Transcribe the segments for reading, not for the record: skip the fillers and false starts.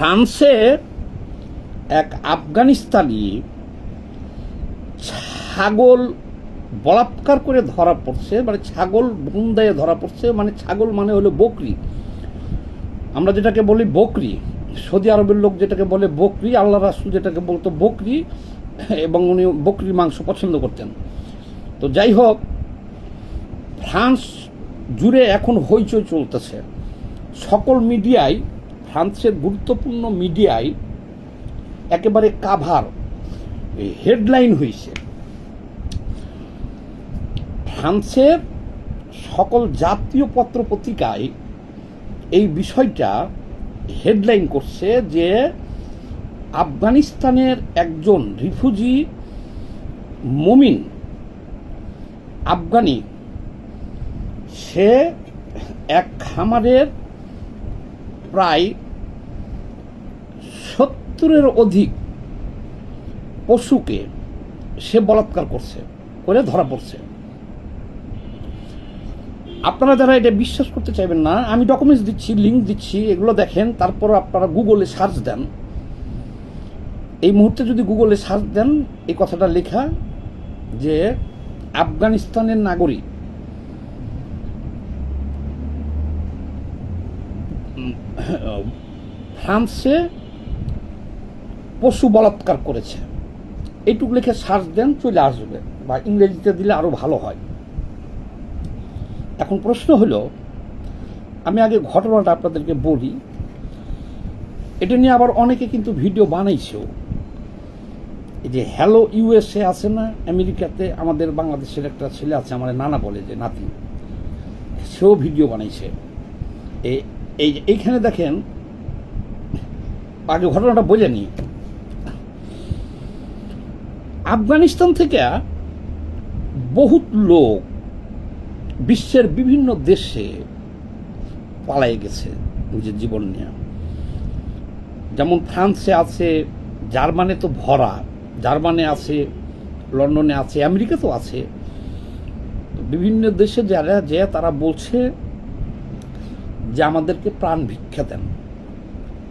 ফ্রান্সে এক আফগানিস্তানি ছাগল বলাৎকার করে ধরা পড়ছে, মানে ছাগল বুন্দায় ধরা পড়ছে, মানে ছাগল মানে হলো বকরি, আমরা যেটাকে বলি বকরি, সৌদি আরবের লোক যেটাকে বলে বকরি, আল্লাহ রাসূল যেটাকে বলতো বকরি, এবং উনি বকরির মাংস পছন্দ করতেন। তো যাই হোক, ফ্রান্স জুড়ে এখন হইচই চলতেছে। সকল মিডিয়ায়, ফ্রান্সের গুরুত্বপূর্ণ মিডিয়ায় একেবারে কাভার হেডলাইন হয়েছে। ফ্রান্সের সকল জাতীয় পত্র পত্রিকায় এই বিষয়টা হেডলাইন করছে যে আফগানিস্তানের একজন রিফিউজি মুমিন আফগানি, সে এক খামারের প্রায় 70-এর অধিক পশুকে সে বলাৎকার করে ধরা পড়ছে। আপনারা যারা এটা বিশ্বাস করতে চাইবেন না, আমি ডকুমেন্টস দিচ্ছি, লিঙ্ক দিচ্ছি, এগুলো দেখেন। তারপর আপনারা গুগলে সার্চ দেন, এই মুহূর্তে যদি গুগলে সার্চ দেন, এই কথাটা লেখা যে আফগানিস্তানের নাগরিক ফ্রান্সে পশু বলাৎকার করেছে, এইটুকু লিখে সার্চ দেন, চলে আসবে, বা ইংরেজিতে দিলে আরও ভালো হয়। এখন প্রশ্ন হলো, আমি আগে ঘটনাটা আপনাদেরকে বলি, এটা নিয়ে আবার অনেকে কিন্তু ভিডিও বানাইছেও। এই যে হ্যালো ইউএসএ আছে না আমেরিকাতে, আমাদের বাংলাদেশের একটা ছেলে আছে, আমার নানা বলে যে নাতি, সেও ভিডিও বানাইছে। এইখানে দেখেন, আগে ঘটনাটা বলে নি। আফগানিস্তান থেকে বহুত লোক বিশ্বের বিভিন্ন দেশে পালাই গেছে নিজের জীবন নিয়ে। যেমন ফ্রান্সে আছে, জার্মানে তো ভরা, জার্মানে আছে, লন্ডনে আছে, আমেরিকাতেও আছে। বিভিন্ন দেশে যারা যে তারা বলছে যে আমাদেরকে প্রাণ ভিক্ষা দেন,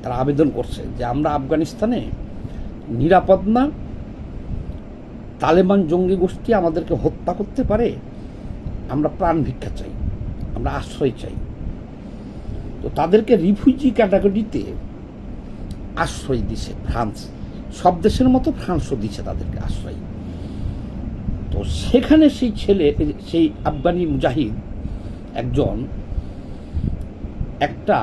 তারা আবেদন করছে যে আমরা আফগানিস্তানে নিরাপদ না, তালেবান জঙ্গি গোষ্ঠী আমাদেরকে হত্যা করতে পারে, আমরা প্রাণ ভিক্ষা চাই, আমরা আশ্রয় চাই। তো তাদেরকে রিফিউজি ক্যাটাগরিতে আশ্রয় দিছে ফ্রান্স, সব দেশের মতো ফ্রান্সও দিছে তাদেরকে আশ্রয়। তো সেখানে সেই ছেলে, সেই আফগানি মুজাহিদ একজন একটা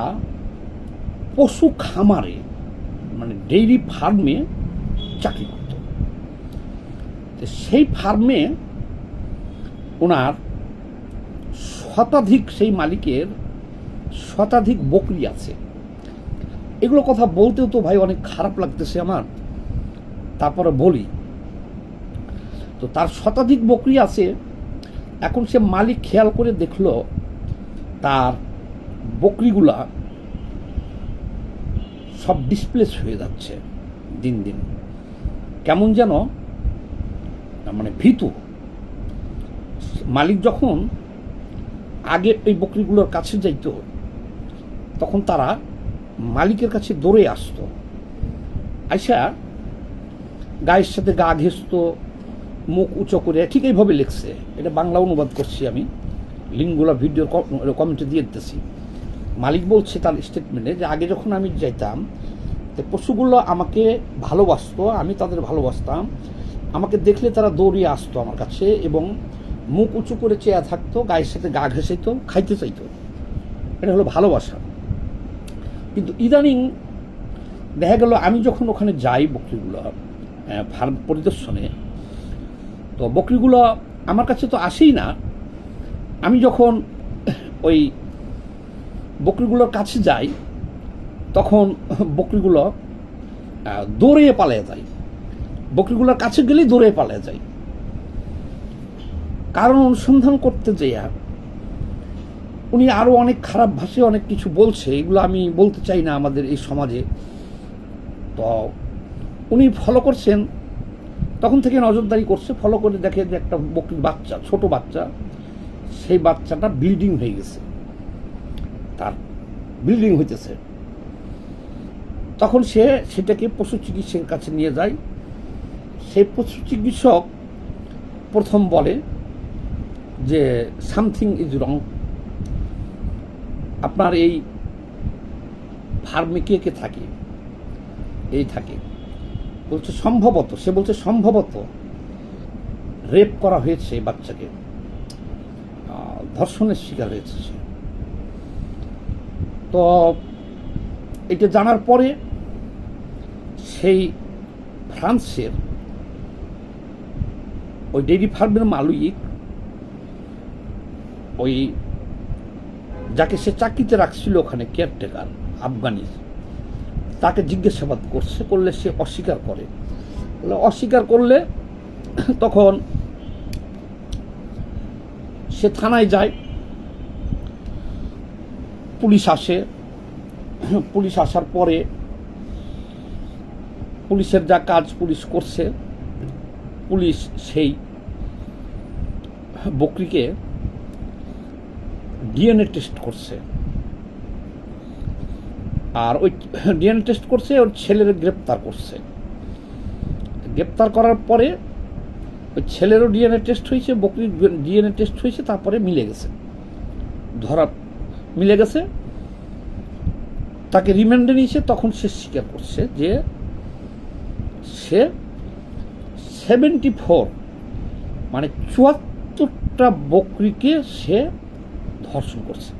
পশু খামারে, মানে ডেইরি ফার্মে চাকরি করত। সেই ফার্মে ওনার শতাধিক, সেই মালিকের শতাধিক বকরি আছে। এগুলো কথা বলতেও তো ভাই অনেক খারাপ লাগতেছে আমার, তারপরে বলি। তো তার শতাধিক বকরি আছে। এখন সে মালিক খেয়াল করে দেখলো তার বকরিগুলা সব ডিসপ্লেস হয়ে যাচ্ছে দিন দিন, কেমন যেন মানে ভীতু। মালিক যখন আগে এই বকরিগুলোর কাছে যাইত, তখন তারা মালিকের কাছে দৌড়ে আসতো, আইসা গায়ের সাথে গা ঘেঁষত, মুখ উঁচু করে, ঠিক এইভাবে লিখছে। এটা বাংলা অনুবাদ করছি আমি, লিঙ্কগুলো ভিডিওর কমেন্টে দিয়ে দিতেছি। মালিক বলছে তার স্টেটমেন্টে যে আগে যখন আমি যাইতাম, তো পশুগুলো আমাকে ভালোবাসতো, আমি তাদের ভালোবাসতাম, আমাকে দেখলে তারা দৌড়িয়ে আসতো আমার কাছে, এবং মুখ উঁচু করে চেয়ে থাকতো, গায়ের সাথে গা ঘেঁষাইত, খাইতে চাইতো। এটা হলো ভালোবাসা। কিন্তু ইদানিং দেখা গেল আমি যখন ওখানে যাই বকরিগুলো ফার্ম পরিদর্শনে, তো বকরিগুলো আমার কাছে তো আসেই না। আমি যখন ওই বকরিগুলোর কাছে যাই, তখন বকরিগুলো দৌড়ে পালিয়ে যায়, বকরিগুলোর কাছে গেলেই দৌড়ে পালিয়ে যায়। কারণ অনুসন্ধান করতে যাইয়া উনি আরও অনেক খারাপ ভাষায় অনেক কিছু বলছে, এগুলো আমি বলতে চাই না আমাদের এই সমাজে। তো উনি ফলো করছেন, তখন থেকে নজরদারি করছে, ফলো করে দেখে যে একটা বকরির বাচ্চা, ছোট বাচ্চা, সেই বাচ্চাটা ব্লিডিং হয়ে গেছে, তার ব্লিডিং হইতেছে। তখন সে সেটাকে পশু চিকিৎসকের কাছে নিয়ে যায়। সেই পশু চিকিৎসক প্রথম বলে যে সামথিং ইজ রং, আপনার এই ফার্মে কে কে থাকে, এই থাকে। বলছে সম্ভবত, সে বলছে সম্ভবত রেপ করা হয়েছে বাচ্চাকে, ধর্ষণের শিকার হয়েছে সে। তো এটা জানার পরে সেই ফ্রান্সের ওই ডেইরি ফার্মের মালিক, ওই যাকে সে চাকরিতে রাখছিল ওখানে কেয়ারটেকার আফগানি, তাকে জিজ্ঞাসাবাদ করলে সে অস্বীকার করে। অস্বীকার করলে তখন সে থানায় যায়, পুলিশ আসে। পুলিশ আসার পরে পুলিশের যা কাজ পুলিশ করছে, পুলিশ সেই বকরিকে ডিএনএ টেস্ট করছে, আর ওই ডিএনএ টেস্ট করছে, ওর ছেলের গ্রেপ্তার করছে। গ্রেপ্তার করার পরে ওই ছেলেরও ডিএনএ টেস্ট হয়েছে, বকরির ডিএনএ টেস্ট হয়েছে, তারপরে মিলে গেছে, মিলে গেছে। তাকে রিমান্ডে নিয়েছে। তখন সে স্বীকার করছে যে সে 74 মানে 74টা বকরিকে সে ধর্ষণ করছে।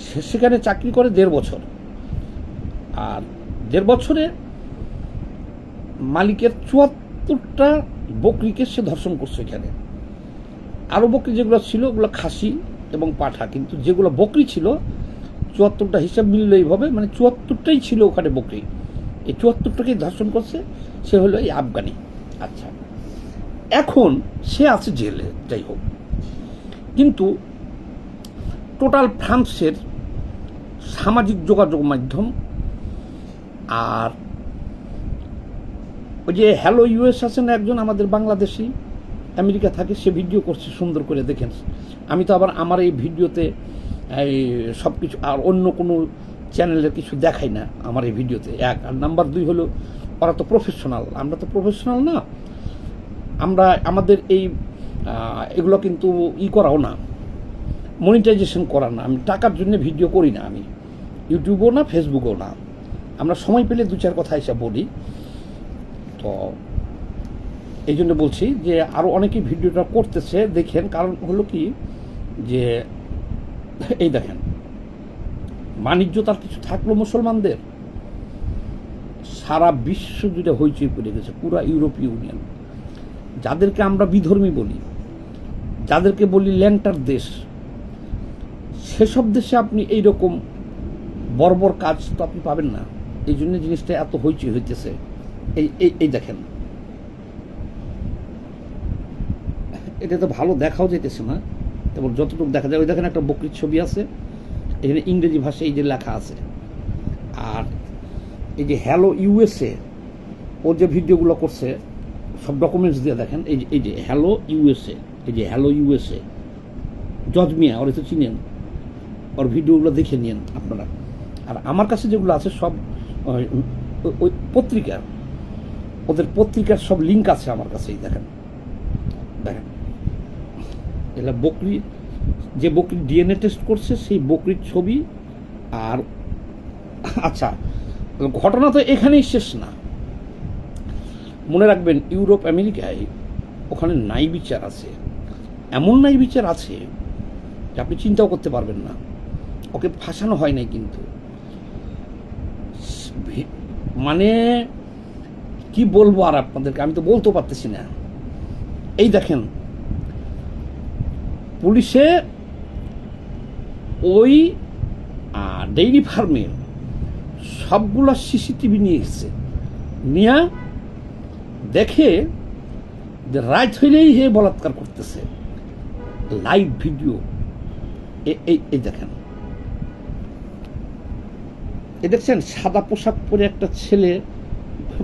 সে সেখানে চাকরি করে 1.5 বছর, আর 1.5 বছরে মালিকের 74টা বকরিকে সে ধর্ষণ করছে। এখানে আরও বকরি যেগুলো ছিল ওগুলো খাসি এবং পাঠা, কিন্তু যেগুলো বকরি ছিল 74টা হিসাব মিললে এইভাবে, মানে 74টাই ছিল ওখানে বকরি। এই 74টাকেই ধর্ষণ করছে। সে হলো এই আফগানি। আচ্ছা, এখন সে আছে জেলে, যাই হোক। কিন্তু টোটাল ফ্রান্সের সামাজিক যোগাযোগ মাধ্যম আর ওই যে হ্যালো ইউএস আছেন একজন আমাদের বাংলাদেশি, আমেরিকা থাকে, সে ভিডিও করছে সুন্দর করে, দেখেন। আমি তো আবার আমার এই ভিডিওতে এই সব কিছু আর অন্য কোনো চ্যানেলের কিছু দেখাই না আমার এই ভিডিওতে, 1। আর নাম্বার 2 হলো ওরা তো প্রফেশনাল, আমরা তো প্রফেশনাল না। আমরা আমাদের এই এগুলো কিন্তু করাও না, মনিটাইজেশন করা না। আমি টাকার জন্য ভিডিও করি না, আমি ইউটিউবও না, ফেসবুকও না। আমরা সময় পেলে 2-4 কথা এসে বলি। তো এই জন্য বলছি যে আরও অনেকেই ভিডিওটা করতেছে, দেখেন। কারণ হলো কি যে এই দেখেন, বাণিজ্য তার কিছু থাকলো মুসলমানদের, সারা বিশ্ব জুড়ে হইচই পড়ে গেছে, পুরা ইউরোপীয় ইউনিয়ন। যাদেরকে আমরা বিধর্মী বলি, যাদেরকে বলি ল্যাংটার দেশ, সেসব দেশে আপনি এইরকম বর্বর কাজ তো আপনি পাবেন না। এই জন্য জিনিসটা এত হইচই হইতেছে। এই দেখেন, এটা তো ভালো দেখাও যেতেছে না, এবং যতটুকু দেখা যায়। ওই দেখেন একটা বকরির ছবি আছে, এখানে ইংরেজি ভাষায় এই যে লেখা আছে। আর এই যে হ্যালো ইউএসএ, ও যে ভিডিওগুলো করছে সব ডকুমেন্টস দিয়ে দেখেন। এই যে হ্যালো ইউএসএ, এই যে হ্যালো ইউএসএ, জজ মিয়া, ওরা তো চিনেন, ওর ভিডিওগুলো দেখে নিন আপনারা। আর আমার কাছে যেগুলো আছে সব ওই পত্রিকা, ওদের পত্রিকার সব লিঙ্ক আছে আমার কাছেই। দেখেন দেখেন, এগুলো বকরি, যে বকরি ডিএনএ টেস্ট করছে সেই বকরির ছবি। আর আচ্ছা, ঘটনা তো এখানেই শেষ না। মনে রাখবেন, ইউরোপ আমেরিকায় ওখানে ন্যায় বিচার আছে, এমন ন্যায় বিচার আছে যে আপনি চিন্তাও করতে পারবেন না। ওকে ফাঁসানো হয় নাই, কিন্তু মানে কি বলবো আর আপনাদেরকে, আমি তো বলতেও পারতেছি না। এই দেখেন, পুলিশে ওই ডেইরি ফার্মে সবগুলো সিসিটিভি নিয়ে এসেছে, নিয়ে দেখে যে রাত হইলেই হে বলাৎকার করতেছে, লাইভ ভিডিও। এই দেখেন, এ দেখছেন সাদা পোশাক পরে একটা ছেলে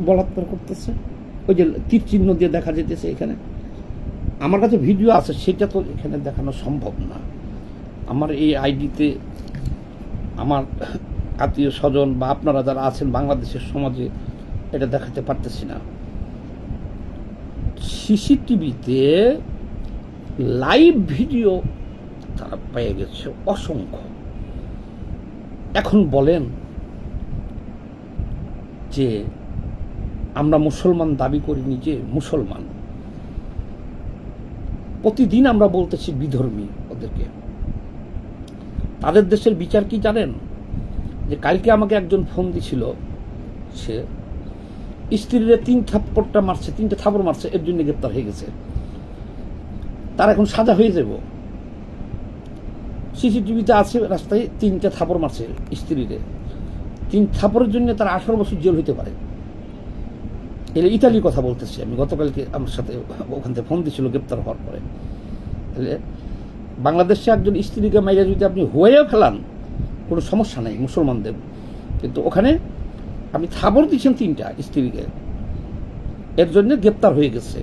বলাৎকার করতেছে, ওই যে তীর চিহ্ন দিয়ে দেখা যেতেছে এখানে। আমার কাছে ভিডিও আছে, সেটা তো এখানে দেখানো সম্ভব না। আমার এই আইডিতে আমার আত্মীয় স্বজন বা আপনারা যারা আছেন বাংলাদেশের সমাজে এটা দেখাতে পারতেছি না। সিসিটিভিতে লাইভ ভিডিও তারা পেয়ে গেছে অসংখ্য। এখন বলেন যে আমরা মুসলমান দাবি করিনি, যে মুসলমান প্রতিদিন আমরা বলতেছি বিধর্মী ওদেরকে। তাদের দেশের বিচার কি জানেন? যে কালকে আমাকে একজন ফোন দিছিল, সে স্ত্রীরে 3 থাপ্পড়টা মারছে, 3টে থাপড় মারছে, এর জন্য গ্রেপ্তার হয়ে গেছে। তার এখন সাজা হয়ে যাব। সিসিটিভিতে আছে রাস্তায় 3টে থাপড় মারছে স্ত্রীরে, 3 থাপড়ের জন্য তার 18 বছর জেল হইতে পারে। এলে ইতালির কথা বলতেছি আমি। গতকালকে আমার সাথে ওখান থেকে ফোন দিছিল গ্রেপ্তার হওয়ার পরে। তাহলে বাংলাদেশে একজন স্ত্রীকে মাইরা যদি আপনি হয়েও ফেলান কোনো সমস্যা নেই মুসলমানদের, কিন্তু ওখানে আপনি থাপড় দিচ্ছেন 3টা স্ত্রীকে, এর জন্য গ্রেপ্তার হয়ে গেছে।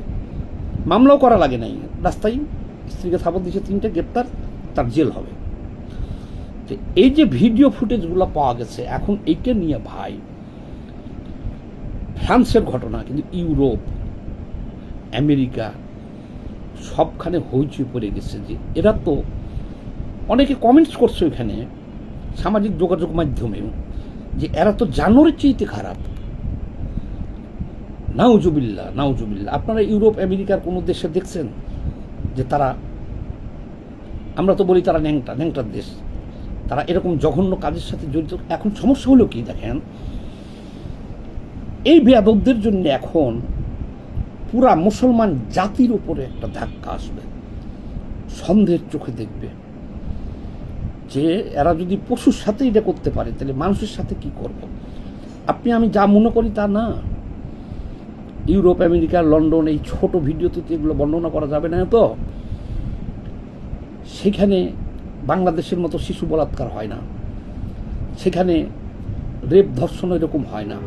মামলাও করা লাগে নাই, রাস্তায় স্ত্রীকে থাপড় দিচ্ছে 3টে, গ্রেপ্তার, তার জেল হবে। তো এই যে ভিডিও ফুটেজগুলো পাওয়া গেছে, এখন এইটা নিয়ে ভাই ফ্রান্সের ঘটনা, কিন্তু ইউরোপ, আমেরিকা সবখানে হইচই পড়ে গেছে যে এরা তো, অনেকে কমেন্টস করছে ওইখানে সামাজিক যোগাযোগ মাধ্যমেও, যে এরা তো জানোয়ারের চেয়েতে খারাপ। নাউজুবিল্লাহ, নাউজুবিল্লাহ। আপনারা ইউরোপ আমেরিকার কোনো দেশে দেখছেন যে তারা, আমরা তো বলি তারা ন্যাংটার দেশ, তারা এরকম জঘন্য কাজের সাথে জড়িত? এখন সমস্যা হলো কি দেখেন, এই বেয়াদবদের জন্য এখন পুরা মুসলমান জাতির উপরে একটা ধাক্কা আসবে। সন্দেহের চোখে দেখবে যে এরা যদি পশুর সাথে এটা করতে পারে, তাহলে মানুষের সাথে কি করব? আপনি আমি যা মনে করি তা না। ইউরোপ, আমেরিকা, লন্ডন, এই ছোট ভিডিওতে এগুলো বর্ণনা করা যাবে না। তো সেখানে বাংলাদেশের মতো শিশু বলাৎকার হয় না, সেখানে রেপ ধর্ষণ এরকম হয় না।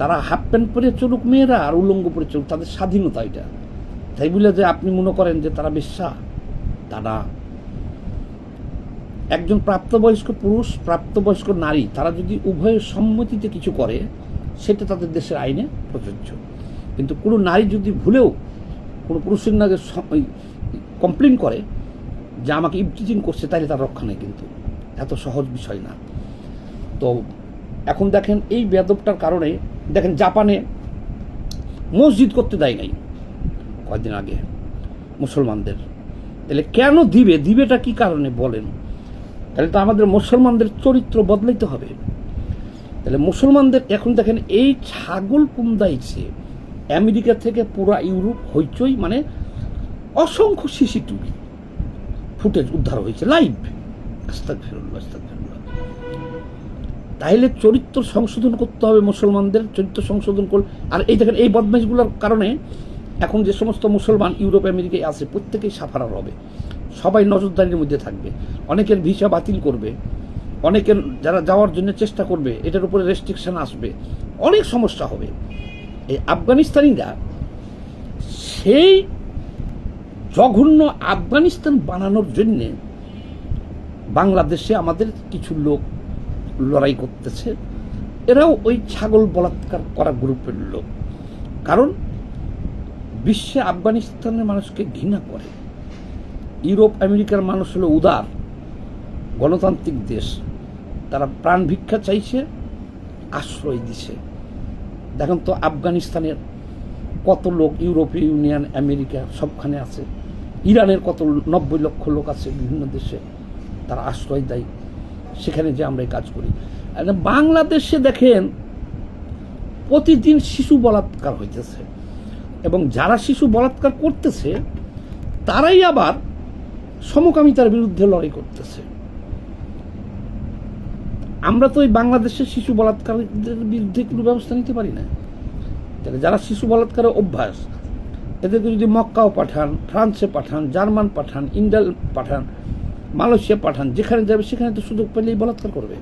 তারা হাফ প্যান্ট পরে চলুক মেয়েরা, আর উলঙ্গ পরে চলুক, তাদের স্বাধীনতা এটা। তাই বলে যে আপনি মনে করেন যে তারা বেশ্যা, তা না। একজন প্রাপ্তবয়স্ক পুরুষ, প্রাপ্তবয়স্ক নারী, তারা যদি উভয়ের সম্মতিতে কিছু করে, সেটা তাদের দেশের আইনে প্রযোজ্য। কিন্তু কোনো নারী যদি ভুলেও কোনো পুরুষের নাকি কমপ্লেন করে যে আমাকে ইভটিজিং করছে, তাহলে তার রক্ষা নেই। কিন্তু এত সহজ বিষয় না। তো এখন দেখেন এই বেয়াদবটার কারণে, দেখেন জাপানে মসজিদ করতে দেয় নাই কয়েকদিন আগে মুসলমানদের। তাহলে কেন দিবেটা কি কারণে বলেন? তাহলে তো আমাদের মুসলমানদের চরিত্র বদলাইতে হবে। তাহলে মুসলমানদের এখন দেখেন এই ছাগল কুন্দাইছে আমেরিকা থেকে পুরা ইউরোপ হইচই, মানে অসংখ্য সিসিটিভি ফুটেজ উদ্ধার হয়েছে লাইভ। আস্তাগফিরুল্লাহ, আস্তাগফিরুল্লাহ। তাইলে চরিত্র সংশোধন করতে হবে মুসলমানদের, চরিত্র সংশোধন করলে। আর এই দেখেন এই বদমাইশগুলোর কারণে এখন যে সমস্ত মুসলমান ইউরোপ আমেরিকায় আছে প্রত্যেকেই সাফারার হবে, সবাই নজরদারির মধ্যে থাকবে। অনেকের ভিসা বাতিল করবে, অনেকের যারা যাওয়ার জন্য চেষ্টা করবে এটার উপরে রেস্ট্রিকশন আসবে, অনেক সমস্যা হবে। এই আফগানিস্তানিরা সেই জঘন্য আফগানিস্তান বানানোর জন্যে বাংলাদেশে আমাদের কিছু লোক লড়াই করতেছে। এরাও ওই ছাগল বলাৎকার করা গ্রুপের লোক। কারণ বিশ্বে আফগানিস্তানের মানুষকে ঘৃণা করে। ইউরোপ আমেরিকার মানুষ হলো উদার গণতান্ত্রিক দেশ, তারা প্রাণ ভিক্ষা চাইছে, আশ্রয় দিছে। দেখেন তো আফগানিস্তানের কত লোক, ইউরোপীয় ইউনিয়ন, আমেরিকা সবখানে আছে। ইরানের কত 90 লক্ষ লোক আছে বিভিন্ন দেশে, তারা আশ্রয় দেয়। সেখানে যে আমরা এই কাজ করি। বাংলাদেশে দেখেন প্রতিদিন শিশু বলাৎকার হইতেছে, এবং যারা শিশু বলাৎকার করতেছে তারাই আবার সমকামিতার বিরুদ্ধে লড়াই করতেছে। আমরা তো ওই বাংলাদেশের শিশু বলাৎকারীদের বিরুদ্ধে কোনো ব্যবস্থা নিতে পারি না। তাহলে যারা শিশু বলাৎকারের অভ্যাস, এদেরকে যদি মক্কাও পাঠান, ফ্রান্সে পাঠান, জার্মান পাঠান, ইন্ডিয়া পাঠান, মালয়েশিয়া পাঠান, যেখানে যাবে সেখানে তো সুযোগ পেলেই বলাৎকার করবে।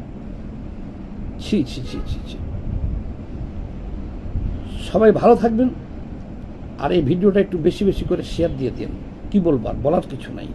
ছি ছি ছি ছি ছি। সবাই ভালো থাকবেন, আর এই ভিডিওটা একটু বেশি বেশি করে শেয়ার দিয়ে দিন। কি বলবার, বলার কিছু নাই।